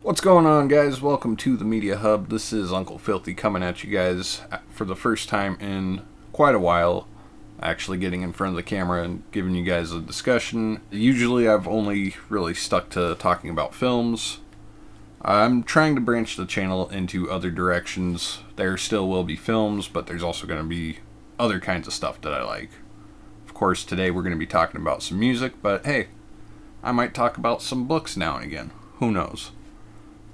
What's going on, guys? Welcome to the Media Hub. This is Uncle Filthy coming at you guys for the first time in quite a while, actually getting in front of the camera and giving you guys a discussion. Usually I've only really stuck to talking about films. I'm trying to branch the channel into other directions. There still will be films, but there's also going to be other kinds of stuff that I like. Of course, today we're going to be talking about some music, but hey, I might talk about some books now and again. Who knows?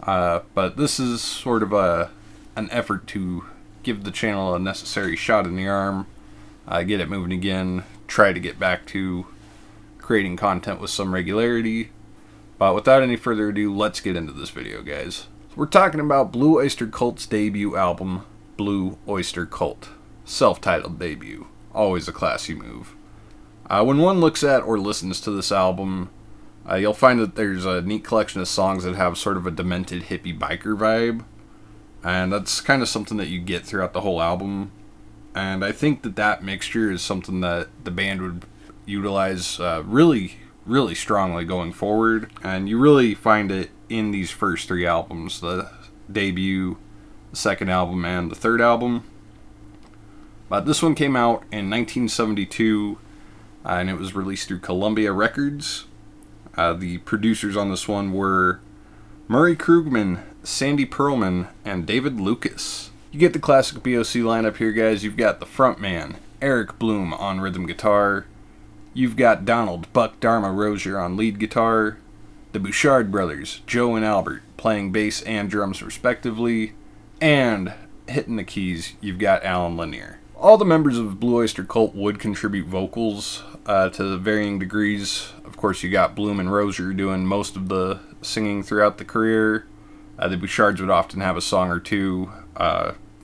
But this is sort of an effort to give the channel a necessary shot in the arm, get it moving again, try to get back to creating content with some regularity. But without any further ado, let's get into this video, guys. We're talking about Blue Öyster Cult's debut album, Blue Öyster Cult. Self-titled debut. Always a classy move. When one looks at or listens to this album, you'll find that there's a neat collection of songs that have sort of a demented hippie biker vibe. And that's kind of something that you get throughout the whole album. And I think that mixture is something that the band would utilize really strongly going forward. And you really find it in these first three albums. The debut, the second album, and the third album. But this one came out in 1972. And it was released through Columbia Records. The producers on this one were Murray Krugman, Sandy Pearlman, and David Lucas. You get the classic BOC lineup here, guys. You've got the frontman, Eric Bloom, on rhythm guitar. You've got Donald Buck Dharma Rozier on lead guitar. The Bouchard brothers, Joe and Albert, playing bass and drums respectively. And hitting the keys, you've got Alan Lanier. All the members of Blue Öyster Cult would contribute vocals to varying degrees. Of course, you got Bloom and Rozier doing most of the singing throughout the career. The Bouchards would often have a song or two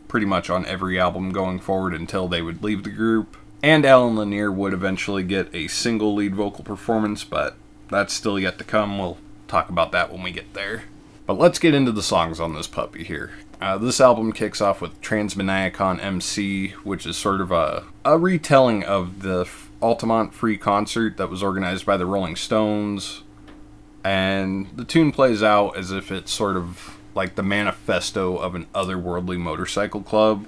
pretty much on every album going forward until they would leave the group. And Alan Lanier would eventually get a single lead vocal performance, but that's still yet to come. We'll talk about that when we get there. But let's get into the songs on this puppy here. This album kicks off with Transmaniacon MC, which is sort of a retelling of the Altamont Free concert that was organized by the Rolling Stones. And the tune plays out as if it's sort of like the manifesto of an otherworldly motorcycle club.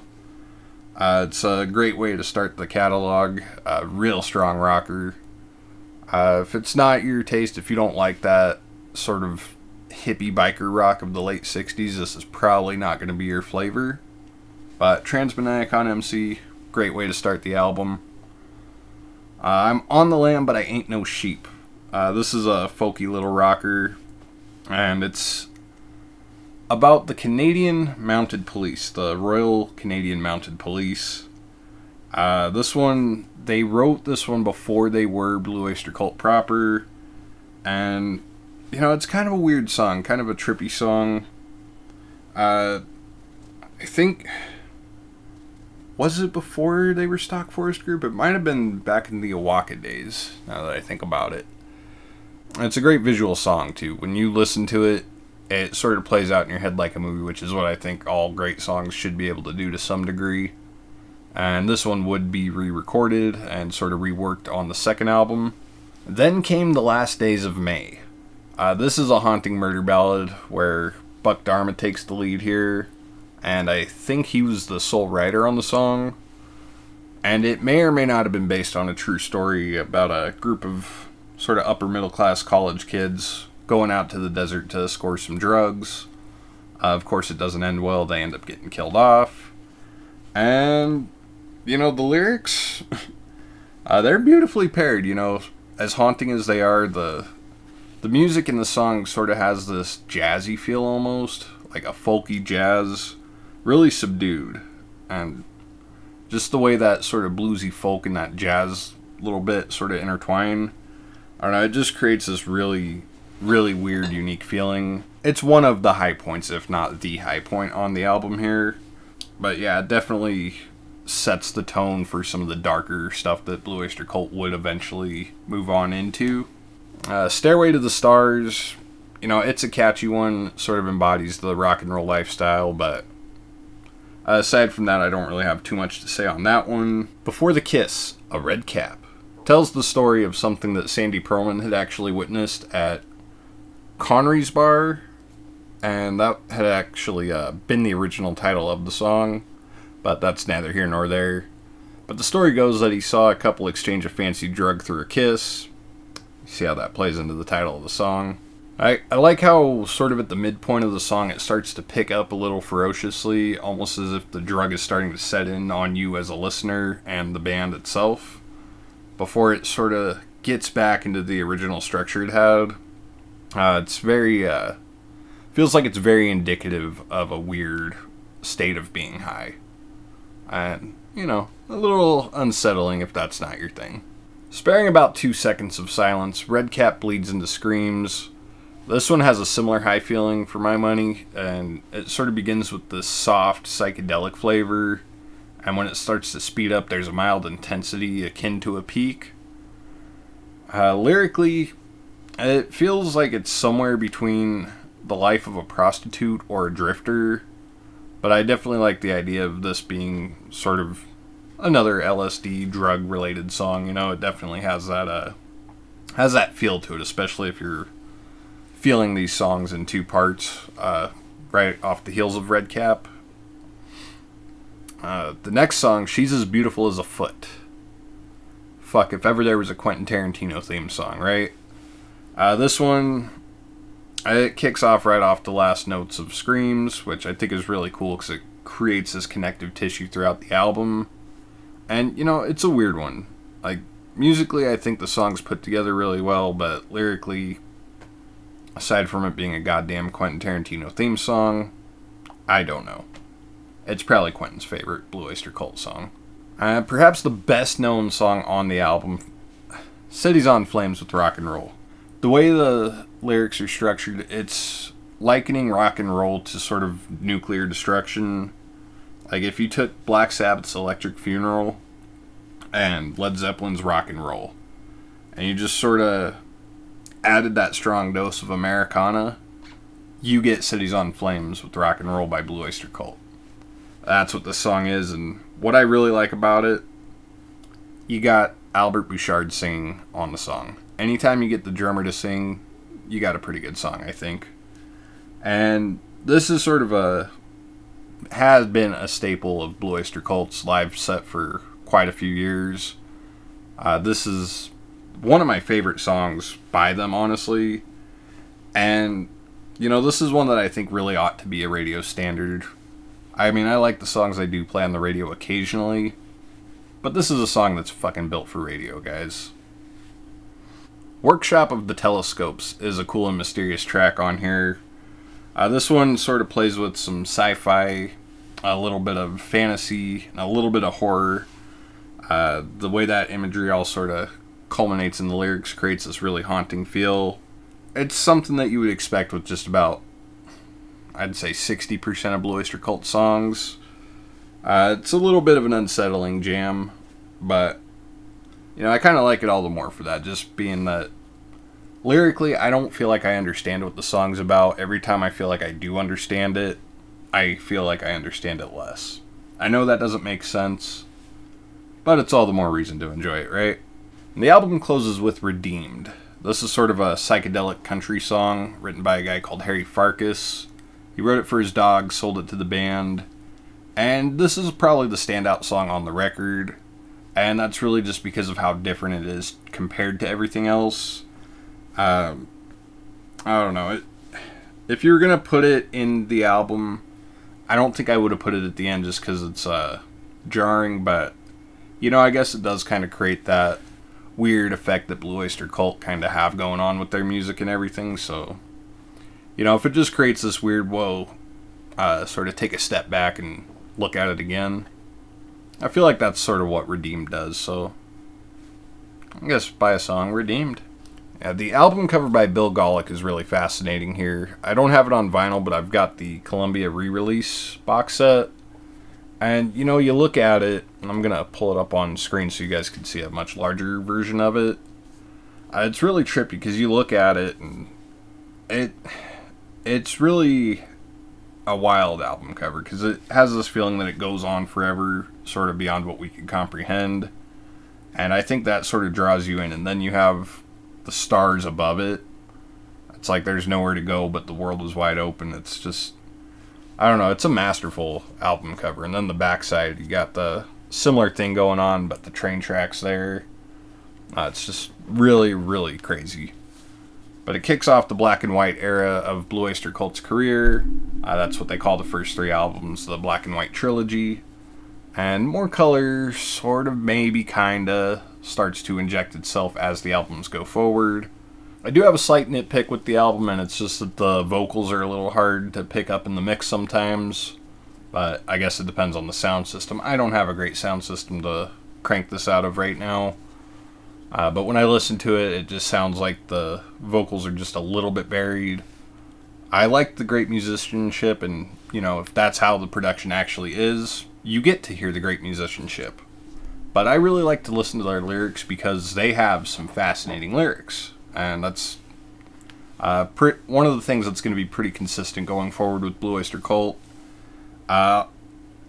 It's a great way to start the catalog. Real strong rocker. If it's not your taste, if you don't like that sort of hippie biker rock of the late 60s, this is probably not going to be your flavor. But Transmaniacon MC, great way to start the album. I'm on the lam, but I ain't no sheep. This is a folky little rocker, and it's about the Canadian Mounted Police, the Royal Canadian Mounted Police. This one, they wrote this one before they were Blue Öyster Cult proper, and you know, it's kind of a weird song, kind of a trippy song. I think, was it before they were Stock Forest Group? It might have been back in the Awaka days, now that I think about it. It's a great visual song, too. When you listen to it, it sort of plays out in your head like a movie, which is what I think all great songs should be able to do to some degree. And this one would be re-recorded and sort of reworked on the second album. Then came The Last Days of May. This is a haunting murder ballad where Buck Dharma takes the lead here, and I think he was the sole writer on the song. And it may or may not have been based on a true story about a group of sort of upper middle class college kids going out to the desert to score some drugs. Of course, it doesn't end well. They end up getting killed off. And, you know, the lyrics, they're beautifully paired, you know. As haunting as they are, the music in the song sort of has this jazzy feel almost, like a folky jazz, really subdued. And just the way that sort of bluesy folk and that jazz little bit sort of intertwine, I don't know, it just creates this really weird, unique feeling. It's one of the high points, if not the high point on the album here. But yeah, it definitely sets the tone for some of the darker stuff that Blue Öyster Cult would eventually move on into. Stairway to the Stars, you know, it's a catchy one, sort of embodies the rock and roll lifestyle, but aside from that, I don't really have too much to say on that one. Before the Kiss, A Red Cap, tells the story of something that Sandy Pearlman had actually witnessed at Connery's Bar and that had actually been the original title of the song, but that's neither here nor there. But the story goes that he saw a couple exchange a fancy drug through a kiss. You see how that plays into the title of the song. I like how sort of at the midpoint of the song it starts to pick up a little ferociously, almost as if the drug is starting to set in on you as a listener and the band itself, before it sort of gets back into the original structure it had. It's very, feels like it's very indicative of a weird state of being high. And, you know, a little unsettling if that's not your thing. Sparing about 2 seconds of silence, Redcap bleeds into screams. This one has a similar high feeling for my money, and it sort of begins with this soft, psychedelic flavor, and when it starts to speed up, there's a mild intensity akin to a peak. Lyrically, it feels like it's somewhere between the life of a prostitute or a drifter, but I definitely like the idea of this being sort of another LSD drug-related song. You know, it definitely has that feel to it, especially if you're feeling these songs in 2 parts, right off the heels of Redcap. The next song, She's as Beautiful as a Foot. Fuck, if ever there was a Quentin Tarantino theme song, right? This one, it kicks off right off the last notes of Screams, which I think is really cool because it creates this connective tissue throughout the album. And, you know, it's a weird one. Like, musically, I think the song's put together really well, but lyrically, aside from it being a goddamn Quentin Tarantino theme song, I don't know. It's probably Quentin's favorite Blue Öyster Cult song. Perhaps the best known song on the album, Cities on Flames with Rock and Roll. The way the lyrics are structured, it's likening rock and roll to sort of nuclear destruction. Like if you took Black Sabbath's Electric Funeral and Led Zeppelin's Rock and Roll, and you just sort of added that strong dose of Americana, you get Cities on Flames with Rock and Roll by Blue Öyster Cult. That's what this song is, and what I really like about it, you got Albert Bouchard singing on the song. Anytime you get the drummer to sing, you got a pretty good song, I think. And this is sort of has been a staple of Blue Öyster Cult's live set for quite a few years. This is one of my favorite songs by them, honestly. And, you know, this is one that I think really ought to be a radio standard. I mean, I like the songs I do play on the radio occasionally, but this is a song that's fucking built for radio, guys. Workshop of the Telescopes is a cool and mysterious track on here. This one sort of plays with some sci-fi, a little bit of fantasy, and a little bit of horror. The way that imagery all sort of culminates in the lyrics creates this really haunting feel. It's something that you would expect with just about, I'd say, 60% of Blue Öyster Cult songs. It's a little bit of an unsettling jam, but, you know, I kind of like it all the more for that, just being that lyrically, I don't feel like I understand what the song's about. Every time I feel like I do understand it, I feel like I understand it less. I know that doesn't make sense, but it's all the more reason to enjoy it, right? And the album closes with Redeemed. This is sort of a psychedelic country song written by a guy called Harry Farkas. He wrote it for his dog, sold it to the band, and this is probably the standout song on the record, and that's really just because of how different it is compared to everything else. I don't know. If you were going to put it in the album, I don't think I would have put it at the end just because it's jarring, but, you know, I guess it does kind of create that weird effect that Blue Öyster Cult kind of have going on with their music and everything, so, you know, if it just creates this weird, whoa, sort of take a step back and look at it again, I feel like that's sort of what Redeemed does, so I guess buy a song, Redeemed. Yeah, the album cover by Bill Golick is really fascinating here. I don't have it on vinyl, but I've got the Columbia re-release box set. And, you know, you look at it, and I'm going to pull it up on screen so you guys can see a much larger version of it. It's really trippy because you look at it, and it's really a wild album cover because it has this feeling that it goes on forever, sort of beyond what we can comprehend. And I think that sort of draws you in, and then you have the stars above it. It's like there's nowhere to go, but the world is wide open. It's just, I don't know, it's a masterful album cover. And then the backside, you got the similar thing going on, but the train tracks there. It's just really, really crazy. But it kicks off the black and white era of Blue Öyster Cult's career. That's what they call the first 3 albums, the black and white trilogy. And more color, sort of, maybe, kinda, starts to inject itself as the albums go forward. I do have a slight nitpick with the album, and it's just that the vocals are a little hard to pick up in the mix sometimes. But I guess it depends on the sound system. I don't have a great sound system to crank this out of right now. But when I listen to it, it just sounds like the vocals are just a little bit buried. I like the great musicianship, and, you know, if that's how the production actually is, you get to hear the great musicianship. But I really like to listen to their lyrics because they have some fascinating lyrics. And that's one of the things that's going to be pretty consistent going forward with Blue Öyster Cult.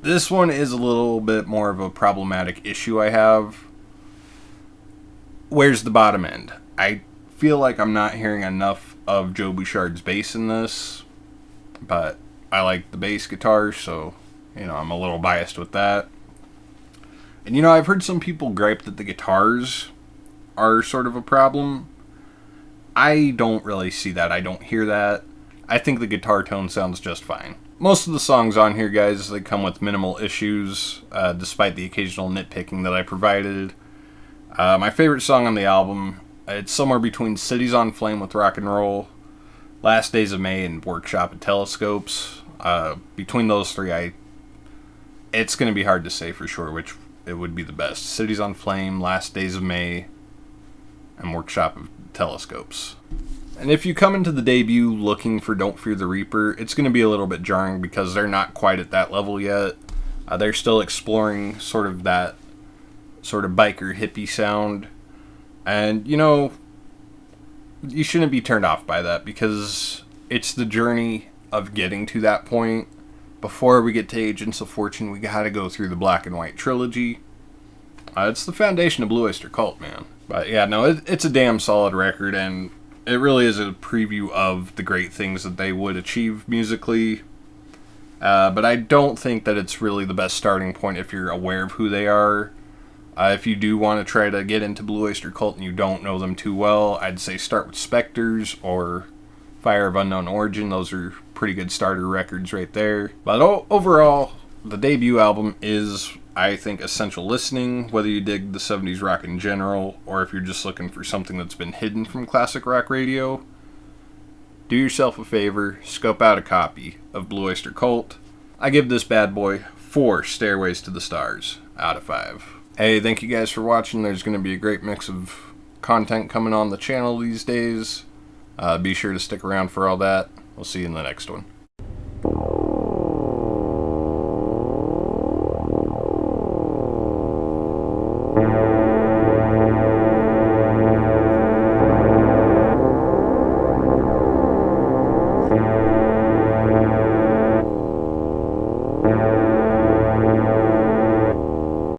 This one is a little bit more of a problematic issue I have. Where's the bottom end? I feel like I'm not hearing enough of Joe Bouchard's bass in this, but I like the bass guitar, so, you know, I'm a little biased with that. And, you know, I've heard some people gripe that the guitars are sort of a problem. I don't really see that. I don't hear that. I think the guitar tone sounds just fine. Most of the songs on here, guys, they come with minimal issues, despite the occasional nitpicking that I provided. My favorite song on the album, it's somewhere between Cities on Flame with Rock and Roll, Last Days of May, and Workshop at Telescopes. Between those 3, it's going to be hard to say for sure which it would be the best. Cities on Flame, Last Days of May, and Workshop of Telescopes. And if you come into the debut looking for Don't Fear the Reaper, it's going to be a little bit jarring because they're not quite at that level yet. They're still exploring sort of that sort of biker hippie sound. And, you know, you shouldn't be turned off by that because it's the journey of getting to that point. Before we get to Agents of Fortune, we gotta go through the black and white trilogy. It's the foundation of Blue Öyster Cult, man. But yeah, no, it's a damn solid record, and it really is a preview of the great things that they would achieve musically. But I don't think that it's really the best starting point if you're aware of who they are. If you do want to try to get into Blue Öyster Cult and you don't know them too well, I'd say start with Spectres or Fire of Unknown Origin. Those are pretty good starter records right there. But overall, the debut album is, I think, essential listening, whether you dig the 70s rock in general or if you're just looking for something that's been hidden from classic rock radio. Do yourself a favor, scope out a copy of Blue Öyster Cult. I give this bad boy 4 Stairways to the Stars out of 5. Hey, thank you guys for watching. There's going to be a great mix of content coming on the channel these days. Be sure to stick around for all that. We'll see you in the next one.